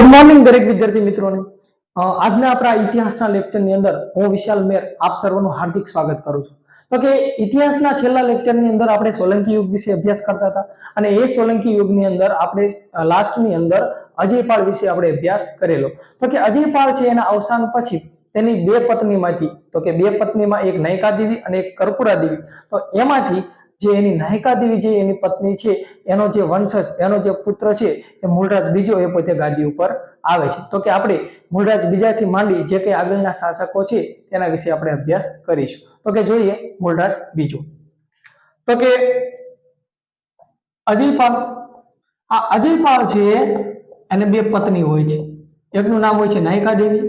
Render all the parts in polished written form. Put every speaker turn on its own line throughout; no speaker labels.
Good morning દરેક વિદ્યાર્થી મિત્રોને આજના આપણા ઇતિહાસના લેક્ચરની અંદર હું વિશાલ મેર આપ સર્વનું હાર્દિક સ્વાગત કરું છું. તો કે ઇતિહાસના છેલ્લા લેક્ચરની અંદર આપણે સોલંકી યુગ વિશે અભ્યાસ કરતા હતા અને એ સોલંકી યુગની અંદર આપણે લાસ્ટની અંદર અજયપાળ વિશે આપણે અભ્યાસ કરેલો. તો કે અજયપાળ છે એના અવસાન પછી તેની બે પત્નીમાંથી, તો કે બે પત્નીમાં એક નયકા દેવી અને એક કર્પૂરા દેવી, તો એમાંથી જે એની નાયકા દેવી જે એની પત્ની છે એનો જે વંશજ એનો જે પુત્ર છે એ મૂળરાજ બીજો એ પોતે ગાદી ઉપર આવે છે. તો કે આપણે મૂળરાજ બીજાથી માંડી જે કઈ આગળના શાસકો છે તેના વિશે આપણે અભ્યાસ કરીશું. તો કે જોઈએ મૂળરાજ બીજો. તો કે અજયપાળ, આ અજયપાળ છે એને બે પત્ની હોય છે. એકનું નામ હોય છે નાયકા દેવી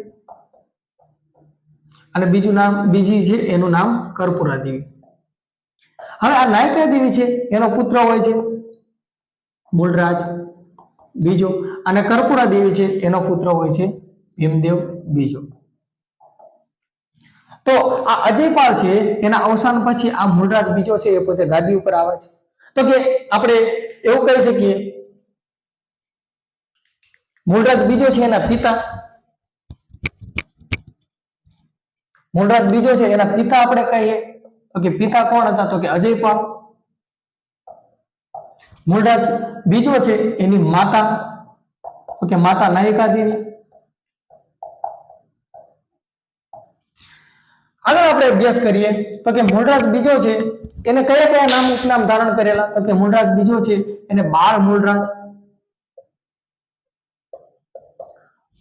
અને બીજી છે એનું નામ કર્પૂરા દેવી. હવે આ નાયકા દેવી છે એનો પુત્ર હોય છે મૂળરાજ બીજો અને કર્પૂરા દેવી છે એનો પુત્ર હોય છે ભીમદેવ બીજો. તો આ અજયપાળ છે એના અવસાન પછી આ મૂળરાજ બીજો છે એ પોતે ગાદી ઉપર આવે છે. તો કે આપણે એવું કહી શકીએ મૂળરાજ બીજો છે એના પિતા, મૂળરાજ બીજો છે એના પિતા આપણે કહીએ તો કે પિતા કોણ હતા તો કે અજયપાળ. મૂળરાજ બીજો છે એની માતા, તો કે માતા નાયકા દેવી. આગળ આપણે અભ્યાસ કરીએ તો કે મૂળરાજ બીજો છે એને કયા કયા નામ ઉપનામ ધારણ કરેલા તો કે મૂળરાજ બીજો છે એને બાળ મૂળરાજ,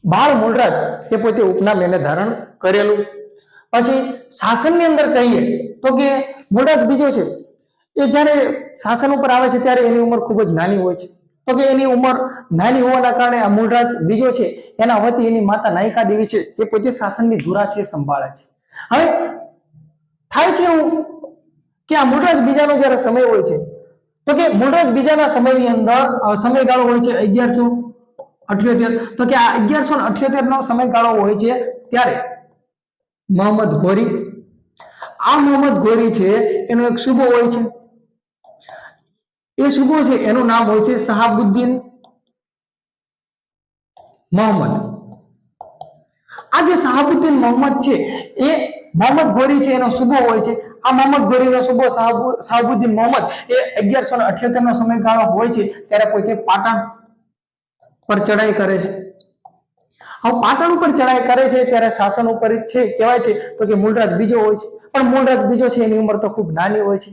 બાળ મૂળરાજ એ પોતે ઉપનામ એને ધારણ કરેલું. પછી શાસનની અંદર કહીએ તો કે મૂળરાજ બીજો છે એ જ્યારે શાસન ઉપર આવે છે ત્યારે એની ઉંમર ખૂબ જ નાની હોય છે. તો કે એની ઉંમર નાની હોવાના કારણે આ મૂળરાજ બીજો છે એના વતી એની માતા નાયકા દેવી છે એ પોતે શાસનની ધુરા છે સંભાળે છે. હવે થાય છે એવું કે આ મૂળરાજ બીજાનો જ્યારે સમય હોય છે તો કે મૂળરાજ બીજાના સમયની અંદર સમયગાળો હોય છે 1178. તો કે આ 1178 નો સમયગાળો હોય છે ત્યારે મોહમ્મદ ઘોરી, આ મોહમ્મદ ઘોરી છે એનો એક સુબો હોય છે, એ સુબો છે એનું નામ હોય છે શહાબુદ્દીન મોહમ્મદ. આ જે શહાબુદ્દીન મોહમ્મદ છે એ મોહમ્મદ ઘોરી છે એનો સુબો હોય છે. આ મોહમ્મદ ઘોરીનો સુબો શહાબુદ્દીન મોહમ્મદ એ 1178 નો સમયગાળો હોય છે ત્યારે પોતે પાટણ પર ચડાઈ કરે છે. હવે પાટણ ઉપર ચડાઈ કરે છે ત્યારે શાસન ઉપર છે કહેવાય છે તો કે મૂળરાજ બીજો હોય છે, પણ મૂળરાજ બીજો છે એની ઉંમર તો ખૂબ નાની હોય છે.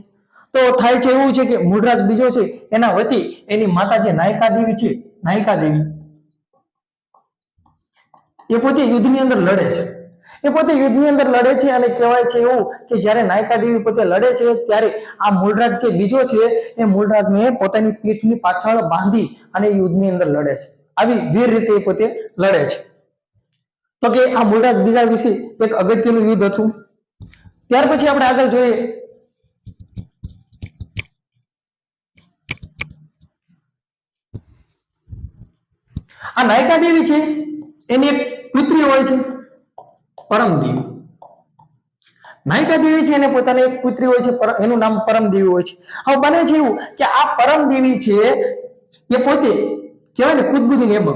તો થાય છે એવું છે કે મૂળરાજ બીજો છે એના વતી એની માતા જે નાયકા દેવી છે, નાયકા દેવી એ પોતે યુદ્ધની અંદર લડે છે. એ પોતે યુદ્ધની અંદર લડે છે અને કહેવાય છે એવું કે જ્યારે નાયકા દેવી પોતે લડે છે ત્યારે આ મૂળરાજ જે બીજો છે એ મૂળરાજને પોતાની પીઠની પાછળ બાંધી અને યુદ્ધની અંદર લડે છે. આવી વીર રીતે એ પોતે લડે છે. તો કે આ મૂળરાજ બીજા વિશે એક અગત્યનું યુદ્ધ હતું. ત્યાર પછી આપણે આગળ જોઈએ આ નાયકા દેવી છે એની એક પુત્રી હોય છે પરમદેવી. નાયકા દેવી છે એને પોતાની એક પુત્રી હોય છે એનું નામ પરમદેવી હોય છે. હવે બને છે એવું કે આ પરમદેવી છે એ પોતે કહેવાય ને કુતબુદ્દીન એબક,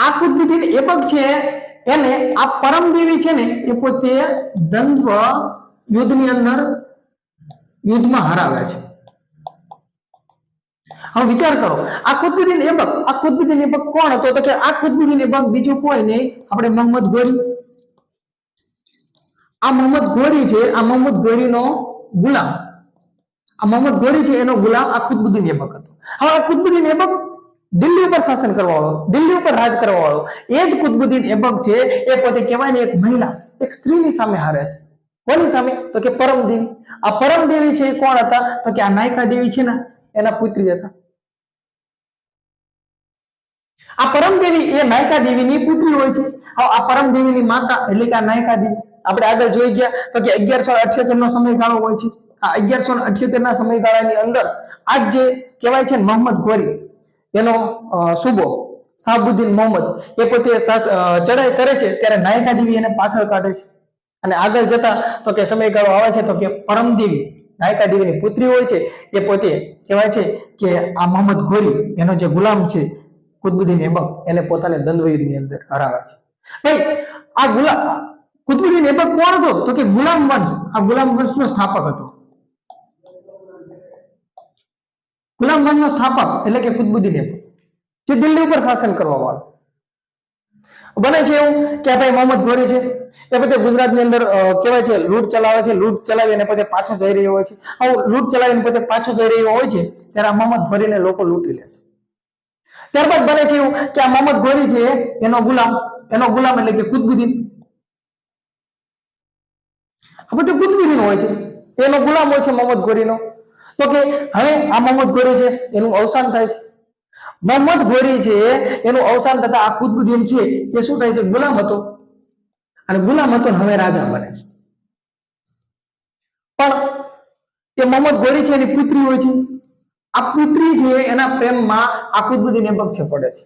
આ કુતબુદ્દીન એબક છે એને આ પરમદેવી છે ને એ પોતે દ્વંદ્વ યુદ્ધની અંદર યુદ્ધમાં હરાવે છે. હવે વિચાર કરો આ કુતબુદ્દીન એબક કોણ હતો તો કે આ કુતબુદ્દીન એબક બીજું કોઈ નહીં આપણે મોહમ્મદ ઘોરી. આ મોહમ્મદ ઘોરી છે, આ મોહમ્મદ ઘોરીનો ગુલામ, આ મોહમ્મદ ઘોરી છે એનો ગુલામ આ કુતબુદ્દીન એબક હતો. હવે આ કુતબુદ્દીન એબક દિલ્હી ઉપર શાસન કરવા વાળો, દિલ્હી ઉપર રાજ કરવા વાળો એ જ કુતબુદ્દીન એબક છે એ પોતે કહેવાય ને એક મહિલા, એક સ્ત્રીની સામે હારે છે. કોની સામે તો કે પરમદેવી. આ પરમદેવી છે એ કોણ હતા તો કે આ નાયકા દેવી છે ને એના પુત્રી હતા. આ પરમદેવી એ નાયકા દેવીની પુત્રી હોય છે. હવે આ પરમદેવીની માતા એટલે કે આ નાયકા દેવી આપણે આગળ જોઈ ગયા તો કે 1178 નો સમયગાળો હોય છે. આ 1178 ના સમયગાળાની અંદર આજ જે કહેવાય છે મોહમ્મદ ઘોરી એનો સુબો શહાબુદ્દીન મોહમ્મદ એ પોતે ચડાઈ કરે છે ત્યારે નાયકા દેવી એને પાછળ કાઢે છે અને આગળ જતા તો કે સમયગાળો આવે છે તો કે પરમદેવી નાયકા દેવીની પુત્રી હોય છે એ પોતે કહેવાય છે કે આ મોહમ્મદ ઘોરી એનો જે ગુલામ છે કુતબુદ્દીન એબક એને પોતાને દ્વંદ્વયુદ્ધની અંદર હરાવે છે ભાઈ આ કુતબુદ્દીન એબક કોણ હતો તો કે ગુલામ વંશ આ ગુલામ વંશનો સ્થાપક હતો ગુલામ વંશનો સ્થાપક એટલે કે કુતબુદ્દીન એબક જે દિલ્હી ઉપર શાસન કરવા વાળો બને છે એવું કે ભાઈ મોહમ્મદ ઘોરી છે એ પોતે ગુજરાતની અંદર કહેવાય છે લૂંટ ચલાવે છે લૂંટ ચલાવી અને પોતે પાછો જઈ રહ્યો હોય છે આવું લૂંટ ચલાવીને પોતે પાછો જઈ રહ્યો હોય છે ત્યારે આ મોહમ્મદ ઘોરીને લોકો લૂંટી લે છે ત્યારબાદ બને છે એવું કે આ મોહમ્મદ ઘોરી છે એનો ગુલામ એટલે કે કુતબુદ્દીન આ બધે કુતબુદ્દીન હોય છે એનો ગુલામ હોય છે મોહમ્મદ ઘોરીનો તો કે હવે આ મોહમ્મદ ઘોરી છે એનું અવસાન થાય છે મોહમ્મદ ઘોરી છે એનું અવસાન થતા આ કુતબુદ્દીન છે એ શું થાય છે ગુલામ હતો અને ગુલામ હતો ને હવે રાજા બને છે પણ એ મોહમ્મદ ઘોરી છે એની પુત્રી હોય છે આ પુત્રી છે એના પ્રેમમાં આ કુતબુદ્દીન એબક છે પડે છે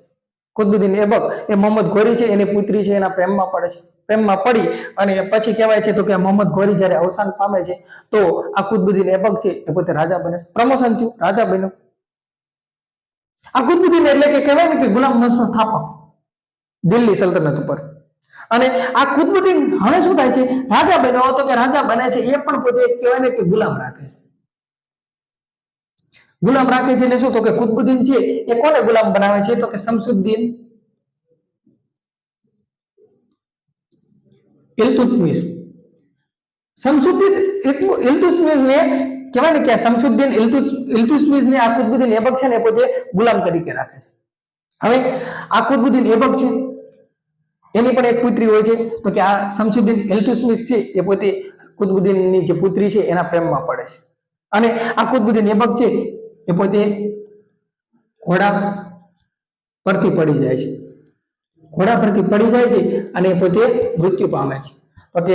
કુતબુદ્દીન એબક એ મોહમ્મદ ઘોરી છે એની પુત્રી છે એના પ્રેમમાં પડે છે પ્રેમમાં પડી અને પછી કહેવાય છે તો કે મોહમ્મદ ઘોરી જ્યારે અવસાન પામે છે તો આ કુતબુદ્દીન એબક છે એ પોતે રાજા બને છે પ્રમોશન થયું રાજા બન્યો આ કુતબુદ્દીન એટલે કે કહેવાય ને કે ગુલામ વંશનો સ્થાપક દિલ્હી સલ્તનત ઉપર અને આ કુતબુદ્દીન હવે શું થાય છે રાજા બન્યો તો કે રાજા બને છે એ પણ પોતે કહેવાય ને કે ગુલામ રાખે છે ગુલામ રાખે છે એટલે શું તો કે કુતબુદ્દીન છે એ કોને ગુલામ બનાવે છે તો કે શમસુદ્દીન ઇલ્તુત્મિશ શમસુદ્દીન ઇલ્તુત્મિશ ને કહેવાય ને કે શમસુદ્દીન ઇલ્તુત્મિશ ને આ કુતબુદ્દીન એબક છે ને પોતે ગુલામ તરીકે રાખે છે હવે આ કુતબુદ્દીન એબક છે એની પણ એક પુત્રી હોય છે તો કે આ શમસુદ્દીન ઇલ્તુત્મિશ છે એ પોતે કુતબુદ્દીનની જે પુત્રી છે એના પ્રેમમાં પડે છે અને આ કુતબુદ્દીન એબક છે એ પોતે ઘોડા પરથી પડી જાય છે ઘોડા પરથી પડી જાય છે અને એ પોતે મૃત્યુ પામે છે તો કે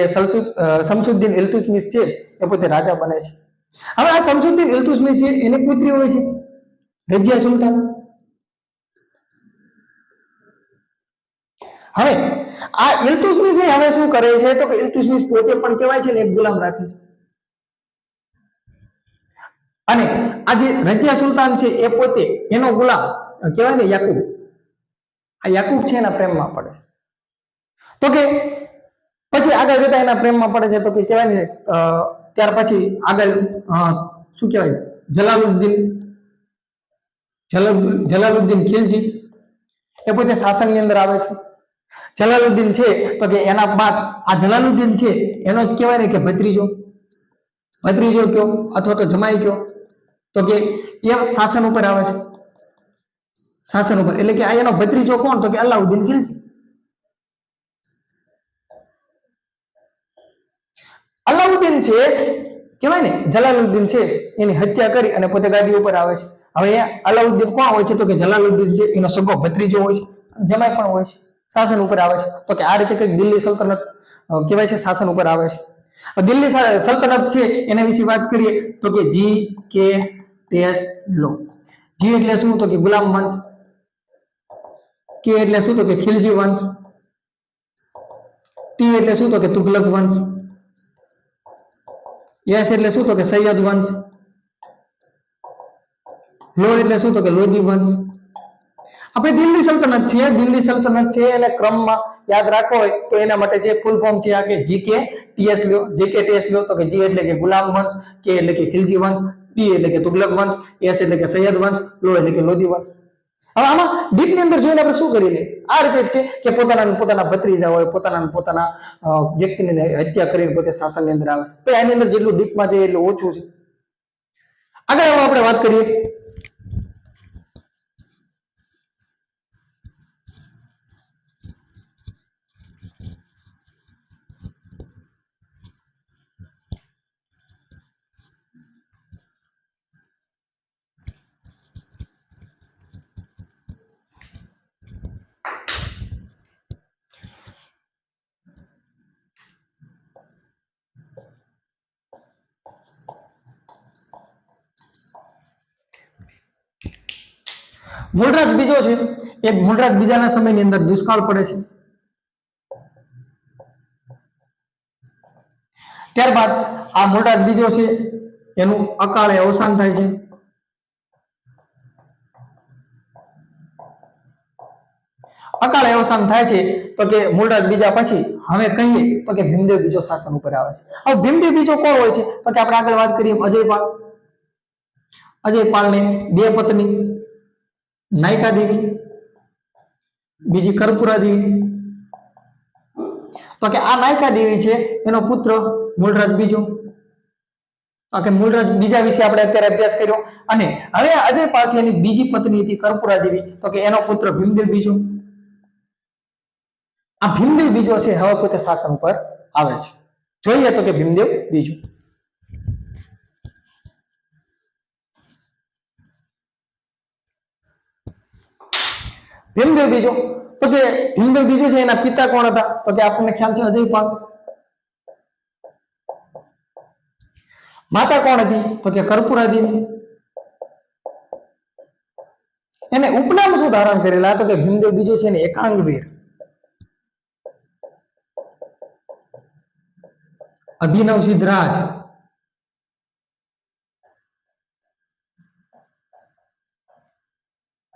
શમસુદ્દીન ઇલ્તુત્મિશ છે એ પોતે રાજા બને છે હવે આ શમસુદ્દીન ઇલ્તુત્મિશ છે એની પુત્રી હોય છે રજિયા સુલતાન હવે આ ઇલ્તુત્મિશ હવે શું કરે છે તો કે ઇલ્તુત્મિશ પોતે પણ કહેવાય છે ને એક ગુલામ રાખે છે અને આ જે રજિયા સુલતાન છે એ પોતે એનો ગુલામ કહેવાય ને યાકુબ આ યાકુબ છે એના પ્રેમમાં પડે છે તો કે પછી આગળ જતા એના પ્રેમમાં પડે છે તો કે કહેવાય ને ત્યાર પછી આગળ શું કહેવાય જલાલુદ્દીન ખિલજી એ પોતે શાસનની અંદર આવે છે જલાલુદ્દીન છે તો કે એના બાદ આ જલાલુદ્દીન છે એનો જ કહેવાય ને કે ભત્રીજો કયો અથવા તો જમાઈ કયો તો કે એ શાસન ઉપર આવે છે શાસન ઉપર એટલે કે આ એનો ભત્રીજો કોણ તો કે અલાઉદ્દીન ખિલજી અલાઉદ્દીન છે કહેવાય ને જલાલુદ્દીન છે એની હત્યા કરી અને પોતે ગાદી ઉપર આવે છે હવે અલાઉદ્દીન કોણ હોય છે તો કે જલાલુદ્દીન છે એનો સગો ભત્રીજો હોય છે જમાઈ પણ હોય છે શાસન ઉપર આવે છે તો કે આ રીતે કંઈક દિલ્હી સલ્તનત કહેવાય છે શાસન ઉપર આવે છે દિલ્હી સલ્તનત છે એના વિશે વાત કરીએ તો કે જી કે ટેસ્ટ લો જી એટલે શું તો કે ગુલામ વંશ કે એટલે શું તો કે ખિલજી વંશ ટી એટલે શું તો કે તુગલક વંશ યસ એટલે શું તો કે સૈયદ વંશ લો એટલે શું તો કે લોધી વંશ આપણે દિલ્હી સલ્તનત છે એને ક્રમમાં યાદ રાખવો હોય તો એના માટે જે ફૂલ ફોર્મ છે આ કે જીકે ટીએસ લો જીકે ટીએસ લો તો કે જી એટલે કે ગુલામ વંશ કે એટલે કે ખિલજી વંશ ટી એટલે કે તુગલક વંશ એસ એટલે કે સૈયદ વંશ લો એટલે કે લોધી વંશ હવે આમાં ડીપ ની અંદર જોઈને આપણે શું કરી લઈએ આ રીતે જ છે કે પોતાના ભત્રીજા હોય પોતાના વ્યક્તિની હત્યા કરીને પોતે શાસનની અંદર આવે છે તો એની અંદર જેટલું ડીપમાં જાય એટલું ઓછું છે આગળ આપણે વાત કરીએ મૂળરાજ બીજો છે એ મૂળરાજ બીજાના સમયની અંદર દુષ્કાળ પડે છે ત્યારબાદ આ મૂળરાજ બીજો છે એનું અકાળે અવસાન થાય છે. અકાળે અવસાન થાય છે તો કે મૂળરાજ બીજા પછી હવે કહીએ તો કે ભીમદેવ બીજો શાસન ઉપર આવે છે. હવે ભીમદેવ બીજો કોણ હોય છે તો કે આપણે આગળ વાત કરીએ અજયપાળ. અજયપાળને બે પત્ની, નાયકા દેવી, બીજી કર્પૂરા દેવી. તો કે આ નાયકા દેવી છે એનો પુત્ર મૂળરાજ બીજો. કે મૂળરાજ બીજા વિશે આપણે અત્યારે અભ્યાસ કર્યો. અને હવે અજયપાળ છે એની બીજી પત્ની હતી કર્પૂરા દેવી, તો કે એનો પુત્ર ભીમદેવ બીજો. આ ભીમદેવ બીજો છે હવે પોતે શાસન પર આવે છે. જોઈએ તો કે ભીમદેવ બીજો. ભીમદેવ બીજો તો કે ભીમદેવ બીજો છે એના પિતા કોણ હતા તો કે આપણને ખ્યાલ છે અજયપાળ. માતા કોણ હતી તો કે કર્પૂરા દેવી. એને ઉપનામ શું ધારણ કરેલા તો કે ભીમદેવ બીજો છે ને એકાંગવીર. અભિનવ સિદ્ધરાજ,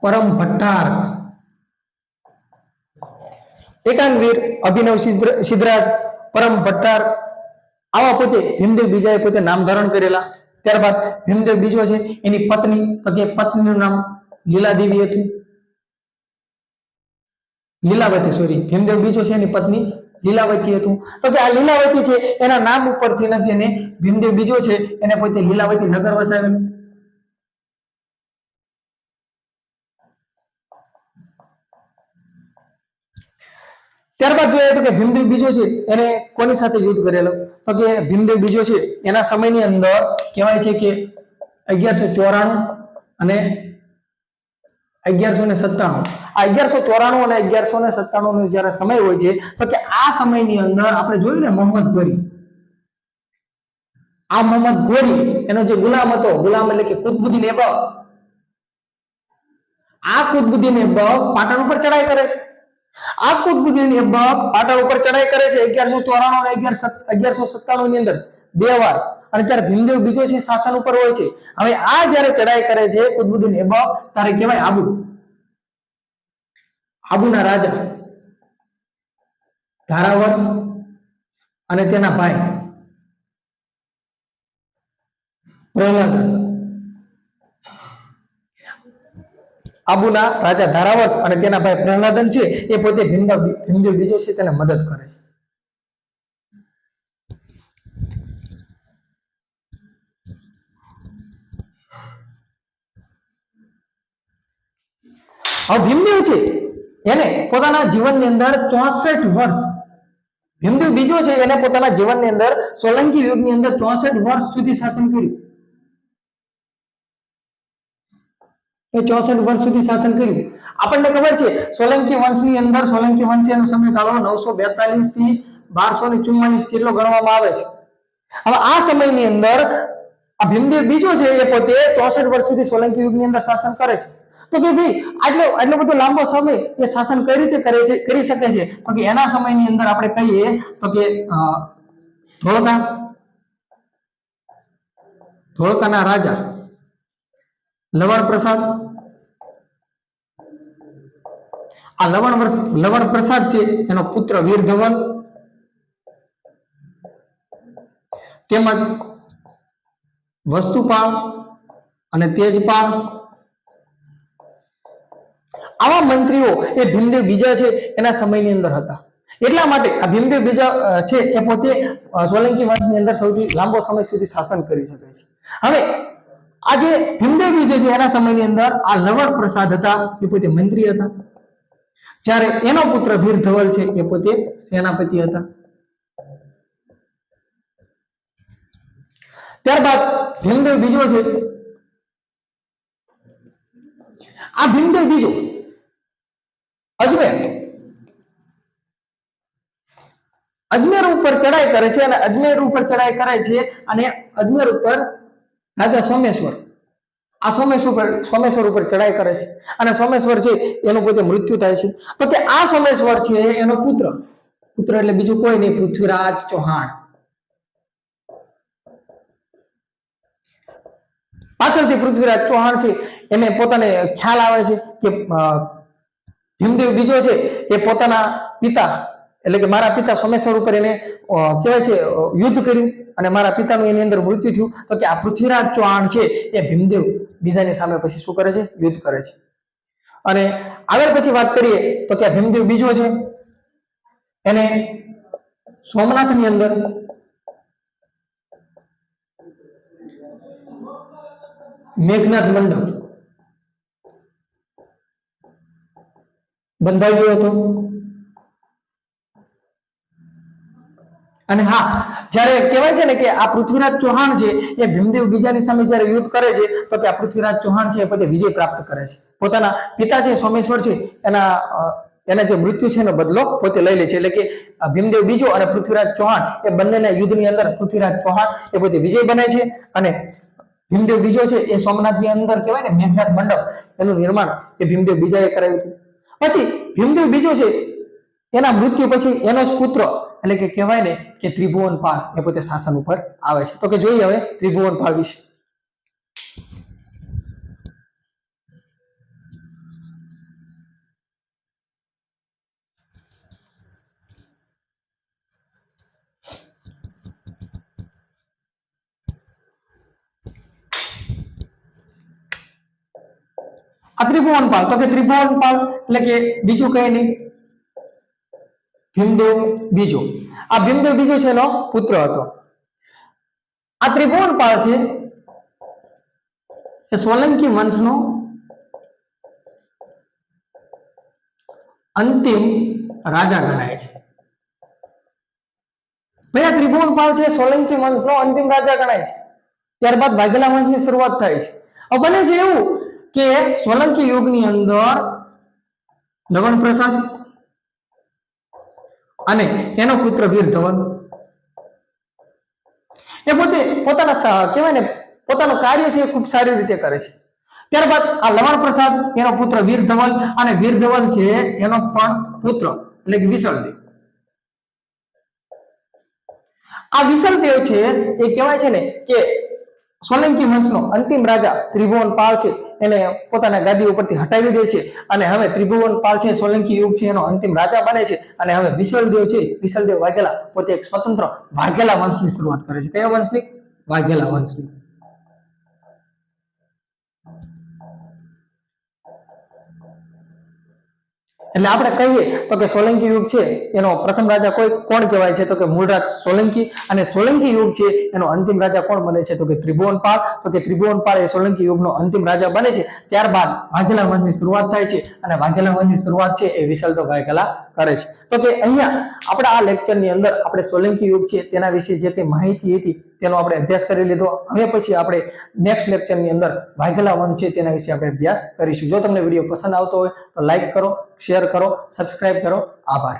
પરમ ભટ્ટારક. એકાંગવીર, અભિનવ સિદ્ધરાજ, પરમ ભટ્ટારક આવા પોતે ભીમદેવ બીજાએ પોતે નામ ધારણ કરેલા. ત્યારબાદ ભીમદેવ બીજો છે એની પત્ની તો કે પત્નીનું નામ લીલાદેવી હતું. લીલાવતી, સોરી, ભીમદેવ બીજો છે એની પત્ની લીલાવતી હતું. તો કે આ લીલાવતી છે એના નામ ઉપરથી નથી એને ભીમદેવ બીજો છે એને પોતે લીલાવતી નગર વસાવેલું. ત્યારબાદ જોઈએ તો કે ભીમદેવ બીજો છે એને કોની સાથે યુદ્ધ કરેલો તો કે ભીમદેવ બીજો છે એના સમયની અંદર કહેવાય છે કે 1194 અને 1197. આ 1194 અને 1197 નો જ્યારે સમય હોય છે તો કે આ સમયની અંદર આપણે જોયું ને મોહમ્મદ ગોરી. આ મોહમ્મદ ગોરી એનો જે ગુલામ હતો, ગુલામ એટલે કે કુતબુદ્દીન એબક. આ કુતબુદ્દીન એબક પાટણ ઉપર ચડાઈ કરે છે. આ કુતબુદ્દીન એબક પાટણ ઉપર ચડાઈ કરે છે 1194 અને 1197 ની અંદર બે વાર. અને ત્યારે ભીમદેવ બીજો છે શાસન ઉપર હોય છે. હવે આ જ્યારે ચડાઈ કરે છે કુતબુદ્દીન એબક ત્યારે કહેવાય આબુ. આબુના રાજા ધારાવર્ષ અને તેના ભાઈ પ્રહલાદન. આબુના રાજા ધારાવર્ષ અને તેના ભાઈ પ્રહલાદન છે એ પોતે ભીમદેવ બીજો છે તેને મદદ કરે છે. હવે ભીમદેવ છે એને પોતાના જીવનની અંદર 64 વર્ષ, ભીમદેવ બીજો છે એને પોતાના જીવનની અંદર સોલંકી યુગની અંદર 64 વર્ષ સુધી શાસન કર્યું. એ 64 વર્ષ સુધી શાસન કર્યું. આપણને ખબર છે સોલંકી વંશની અંદર સોલંકી વંશ એનો સમયગાળો 942 થી 1244 જેટલો ગણવામાં આવે છે. હવે આ સમયની અંદર આ ભીમદેવ બીજો છે એ પોતે 64 વર્ષ સુધી સોલંકી યુગની અંદર શાસન કરે છે. તો કે ભાઈ આટલો બધો લાંબો સમય એ શાસન કઈ રીતે કરી શકે છે તો કે એના સમયની અંદર આપણે કહીએ તો કે ધોળકાના રાજા લવણ પ્રસાદ. આ લવણ પ્રસાદ છે એનો પુત્ર વીર ધવલ, તેમજ વસ્તુપાળ અને તેજપાળ. આવા મંત્રીઓ એ ભીમદેવ બીજા છે એના સમયની અંદર હતા. એટલા માટે આ ભીમદેવ બીજા છે એ પોતે સોલંકી વંશની અંદર સૌથી લાંબો સમય સુધી શાસન કરી શકે છે. હવે આજે ભીમદેવ બીજો છે એના સમયની અંદર આ લવણ પ્રસાદ હતા એ પોતે મંત્રી હતા, જ્યારે એનો પુત્ર વીર ધવલ છે એ પોતે સેનાપતિ હતા. ત્યારબાદ ભીમદેવ બીજો છે આ ભીમદેવ બીજો અજમેર ઉપર ચડાઈ કરે છે અને અજમેર ઉપર ચડાઈ કરે છે અને અજમેર ઉપર રાજા સોમેશ્વર આ સોમેશ્વર ઉપર ચડાઈ કરે છે અને સોમેશ્વર છે એનું પોતે મૃત્યુ થાય છે. તો કે આ સોમેશ્વર છે એનો પુત્ર એટલે બીજું કોઈ નહીં, પૃથ્વીરાજ ચૌહાણ. પાછળથી પૃથ્વીરાજ ચૌહાણ છે એને પોતાને ખ્યાલ આવે છે કે ભીમદેવ બીજો છે એ પોતાના પિતા એટલે કે મારા પિતા સોમેશ્વર ઉપર એને કહેવાય છે યુદ્ધ કર્યું અને મારા પિતાનું એની અંદર મૃત્યુ થયું, તો કે આ પૃથ્વીરાજ ચૌહાણ છે એ ભીમદેવ બીજાની સામે પછી શું કરે છે? યુદ્ધ કરે છે. અને આગળ પછી વાત કરીએ તો કે ભીમદેવ બીજો છે એને સોમનાથની અંદર મેઘનાથ મંડપ બંધાવ્યો હતો. અને હા, જ્યારે કહેવાય છે ને કે આ પૃથ્વીરાજ ચૌહાણ છે એ ભીમદેવ બીજાની સામે જ્યારે યુદ્ધ કરે છે તો કે આ પૃથ્વીરાજ ચૌહાણ છે એ પોતે વિજય પ્રાપ્ત કરે છે. પોતાના પિતા છે સોમેશ્વર છે એના જે મૃત્યુ છે એનો બદલો પોતે લઈ લે છે. એટલે કે ભીમદેવ બીજો અને પૃથ્વીરાજ ચૌહાણ એ બંનેના યુદ્ધની અંદર પૃથ્વીરાજ ચૌહાણ એ પોતે વિજય બને છે અને ભીમદેવ બીજો છે એ સોમનાથની અંદર કહેવાય ને મેઘનાથ મંડપ એનું નિર્માણ એ ભીમદેવ બીજાએ કરાવ્યું હતું. પછી ભીમદેવ બીજો છે એના મૃત્યુ પછી એનો જ પુત્ર એટલે કે કહેવાય ને કે ત્રિભુવનપાળ એ પોતે શાસન ઉપર આવે છે. તો કે જોઈએ હવે ત્રિભુવનપાળ વિશે. આ ત્રિભુવનપાળ, તો કે ત્રિભુવનપાળ એટલે કે બીજું કઈ નહીં, ભીમદેવ બીજો. આ ભીમદેવ બીજો છે એનો પુત્ર હતો. આ ત્રિભુવનપાળ છે એ સોલંકી વંશનો અંતિમ રાજા ગણાય છે. ભાઈ આ ત્રિભુવનપાળ છે સોલંકી વંશનો અંતિમ રાજા ગણાય છે. ત્યારબાદ વાઘેલા વંશની શરૂઆત થાય છે. હવે બને છે એવું કે સોલંકી યુગની અંદર લવણ પ્રસાદ અને એનો પુત્ર વીર ધવલ એ પોતે પોતાના કહેવાય ને પોતાનું કાર્ય છે એ ખૂબ સારી રીતે કરે છે. ત્યારબાદ આ લવણ પ્રસાદ એનો પુત્ર વીર ધવલ અને વીર ધવલ છે એનો પણ પુત્ર એટલે કે વિસળદેવ. આ વિસળદેવ છે એ કહેવાય છે ને કે સોલંકી વંશનો અંતિમ રાજા ત્રિભુવનપાળ છે એને પોતાના ગાદી ઉપરથી હટાવી દે છે અને હવે ત્રિભુવનપાળ છે સોલંકી યુગ છે એનો અંતિમ રાજા બને છે અને હવે વિસળદેવ છે વિસળદેવ વાઘેલા પોતે એક સ્વતંત્ર વાઘેલા વંશની શરૂઆત કરે છે. કયા વંશની? વાઘેલા વંશની. એટલે આપણે કહીએ તો કે સોલંકી યુગ છે એનો પ્રથમ રાજા કોણ કહેવાય છે? તો કે મૂળરાજ સોલંકી. અને સોલંકી યુગ છે એનો અંતિમ રાજા કોણ બને છે? તો કે ત્રિભુવનપાળ. તો કે ત્રિભુવનપાળ એ સોલંકી યુગનો અંતિમ રાજા બને છે. ત્યારબાદ વાઘેલા વંશની શરૂઆત થાય છે અને વાઘેલા વંશની શરૂઆત છે એ વિસળદેવ વાઘેલા કરે છે. તો કે અહીંયા આપણા આ લેક્ચરની અંદર આપણે સોલંકી યુગ છે તેના વિશે જે કંઈ માહિતી હતી તેનો આપણે અભ્યાસ કરી લીધો. હવે પછી આપણે નેક્સ્ટ લેક્ચરની અંદર વાઘેલા વંશ છે તેના વિશે આપણે અભ્યાસ કરીશું. જો તમને વિડીયો પસંદ આવતો હોય તો લાઈક કરો, શેર કરો, સબસ્ક્રાઇબ કરો. આભાર.